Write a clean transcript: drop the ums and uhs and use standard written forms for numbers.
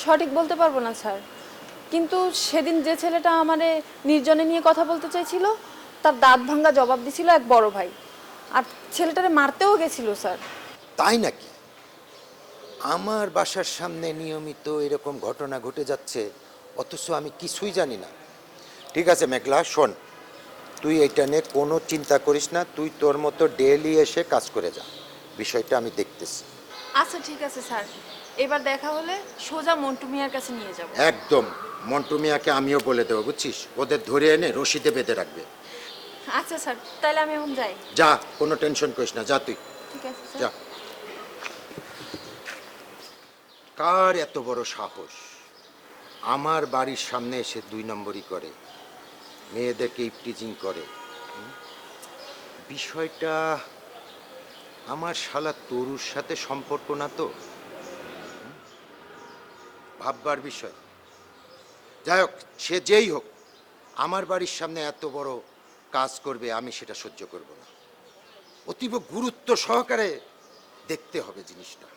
সঠিক বলতে পারবো না স্যার, কিন্তু সেদিন যে ছেলেটা আমারে নির্জনে নিয়ে কথা বলতে চাইছিল তার দাঁত ভাঙা জবাব দিছিল এক বড় ভাই, আর ছেলেটারে মারতেও গেছিল স্যার। তাই নাকি? আমার বাসার সামনে নিয়মিত এরকম ঘটনা ঘটে যাচ্ছে, অথচ আমি কিছুই জানি না। ঠিক আছে মেঘলা, শোন, তুই এইটা নিয়ে কোনো চিন্তা করিস না, তুই তোর মতো ডেইলি এসে কাজ করে যা, বিষয়টা আমি দেখতেছি। আচ্ছা ঠিক আছে স্যার, এবার দেখা হলে সোজা মন্টু মিয়ার কাছে নিয়ে যাব। একদম, মন্টু মিয়াকে আমিও বলে দেবো, বুঝছিস? ওদের ধরে এনে রশিদে বেঁধে রাখবে। আচ্ছা স্যার, তাহলে আমি এখন যাই। যা, কোনো টেনশন করিস না, যা তুই ঠিক আছে যা। স্যার। কার এত বড় সাহস আমার বাড়ির সামনে এসে 2 নম্বরই করে, মেয়েদেরকে ইপটিজিং করে? বিষয়টা আমার শালা তরুর সাথে সম্পর্ক না তো, ভাববার বিষয়। যাই হোক, সে যেই হোক, আমার বাড়ির সামনে এত বড় কাজ করবে, আমি সেটা সহ্য করব না। অতীব গুরুত্ব সহকারে দেখতে হবে জিনিসটা।